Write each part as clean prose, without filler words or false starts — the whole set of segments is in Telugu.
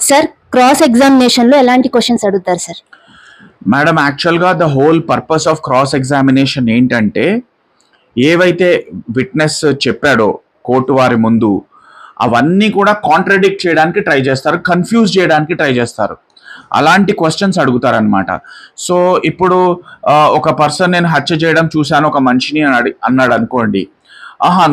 సార్ క్రాస్ ఎగ్జామినేషన్ లో ఎలాంటి క్వశ్చన్స్ అడుగుతారు సార్? మేడం, యాక్చువల్గా the whole purpose of cross examination ఏంటంటే, ఏవైతే విట్నెస్ చెప్పాడో కోర్టు వారి ముందు అవన్నీ కూడా కాంట్రడిక్ట్ చేయడానికి ట్రై చేస్తారు, కన్ఫ్యూజ్ చేయడానికి ట్రై చేస్తారు. అలాంటి క్వశ్చన్స్ అడుగుతారనమాట. సో ఇప్పుడు ఒక పర్సన్ నేను హత్య చేయడం చూశాను ఒక మనిషిని అన్నాడు అనుకోండి.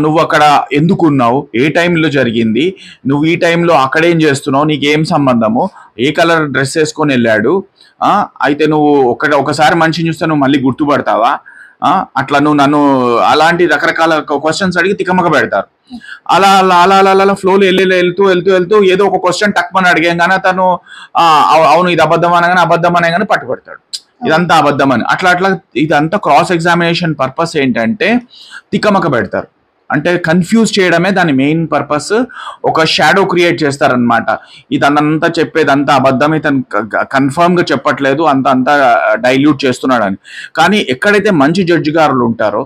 నువ్వు అక్కడ ఎందుకున్నావు, ఏ టైంలో జరిగింది, నువ్వు ఈ టైంలో అక్కడేం చేస్తున్నావు, నీకేం సంబంధము, ఏ కలర్ డ్రెస్ వేసుకొని వెళ్ళాడు, అయితే నువ్వు ఒకసారి మనిషిని చూస్తే నువ్వు మళ్ళీ గుర్తుపడతావా, అట్లా నువ్వు నన్ను అలాంటి రకరకాల క్వశ్చన్స్ అడిగి తికమక పెడతారు. అలా అలా అలా అలా అలా ఫ్లోలో వెళ్తూ వెళ్తూ వెళ్తూ ఏదో ఒక క్వశ్చన్ టక్మని అడిగాగానే తను అవును ఇది అబద్ధం అనగానే అబద్ధం అనగానే పట్టుబడతాడు, ఇదంతా అబద్ధం అని. అట్లా అట్లా ఇదంతా క్రాస్ ఎగ్జామినేషన్ పర్పస్ ఏంటంటే తికమక పెడతారు, అంటే కన్ఫ్యూజ్ చేయడమే దాని మెయిన్ పర్పస్. ఒక షాడో క్రియేట్ చేస్తారనమాట. ఇతనంతా చెప్పేదంతా అబద్ధం, ఇతను కన్ఫర్మ్గా చెప్పట్లేదు, అంతా డైల్యూట్ చేస్తున్నాడు అని. కానీ ఎక్కడైతే మంచి జడ్జి గారులు ఉంటారో,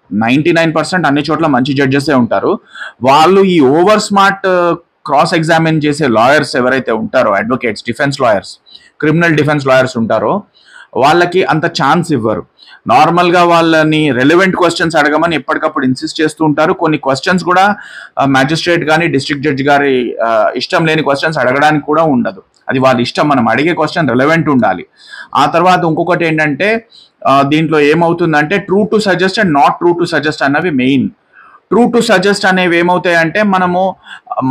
99% అన్ని చోట్ల మంచి జడ్జెసే ఉంటారు, వాళ్ళు ఈ ఓవర్ స్మార్ట్ క్రాస్ ఎగ్జామిన్ చేసే లాయర్స్ ఎవరైతే ఉంటారో, advocates, defence lawyers, criminal defence lawyers ఉంటారో వాళ్ళకి అంత ఛాన్స్ ఇవ్వరు. నార్మల్గా వాళ్ళని రెలెవెంట్ క్వశ్చన్స్ అడగమని ఎప్పటికప్పుడు ఇన్సిస్ట్ చేస్తూ ఉంటారు. కొన్ని క్వశ్చన్స్ కూడా మ్యాజిస్ట్రేట్ కానీ డిస్ట్రిక్ట్ జడ్జి గారి ఇష్టం లేని క్వశ్చన్స్ అడగడానికి కూడా ఉండదు, అది వాళ్ళ ఇష్టం. మనం అడిగే క్వశ్చన్ రెలెవెంట్ ఉండాలి. ఆ తర్వాత ఇంకొకటి ఏంటంటే, దీంట్లో ఏమవుతుందంటే true to suggest and not true to suggest అన్నవి మెయిన్. ట్రూ టు సజెస్ట్ అనేవి ఏమవుతాయంటే,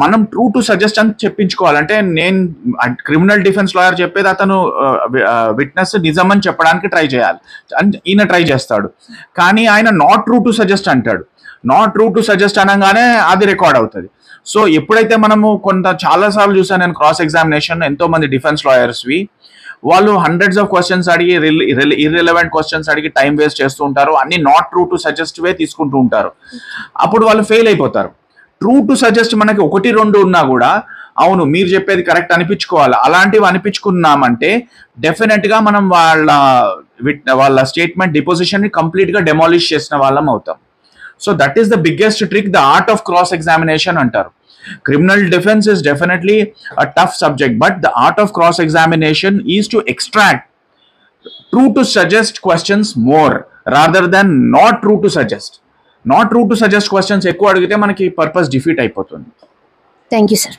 మనం ట్రూ టు సజెస్ట్ అని చెప్పించుకోవాలంటే, నేను క్రిమినల్ డిఫెన్స్ లాయర్ చెప్పేది అతను విట్నెస్ నిజమని చెప్పడానికి ట్రై చేయాలి, ఈయన ట్రై చేస్తాడు. కానీ ఆయన నాట్ ట్రూ టు సజెస్ట్ అంటాడు. నాట్ ట్రూ టు సజెస్ట్ అనగానే అది రికార్డ్ అవుతుంది. సో ఎప్పుడైతే మనము చాలాసార్లు చూసాను నేను క్రాస్ ఎగ్జామినేషన్, ఎంతో మంది డిఫెన్స్ లాయర్స్వి, వాళ్ళు హండ్రెడ్స్ ఆఫ్ క్వశ్చన్స్ అడిగి ఇర్రెలవెంట్ క్వశ్చన్స్ అడిగి టైం వేస్ట్ చేస్తూ ఉంటారు, అన్ని నాట్ ట్రూ టు సజెస్ట్ వే తీసుకుంటూ ఉంటారు. అప్పుడు వాళ్ళు ఫెయిల్ అయిపోతారు. ట్రూ టు సజెస్ట్ మనకి 1-2 ఉన్నా కూడా అవును మీరు చెప్పేది కరెక్ట్ అనిపించుకోవాలి. అలాంటివి అనిపించుకున్నామంటే డెఫినెట్గా మనం వాళ్ళ స్టేట్మెంట్ డిపోజిషన్ ని కంప్లీట్ గా డెమాలిష్ చేసిన వాళ్ళం అవుతాం. So that is the biggest trick, the art of cross examination అంటారు. Criminal defense is definitely a tough subject, but the art of cross examination is to extract true to suggest questions more rather than not true to suggest. Not true to suggest questions ఎక్కువ అడిగితే మనకి పర్పస్ డిఫీట్ అయిపోతుంది. Thank you sir.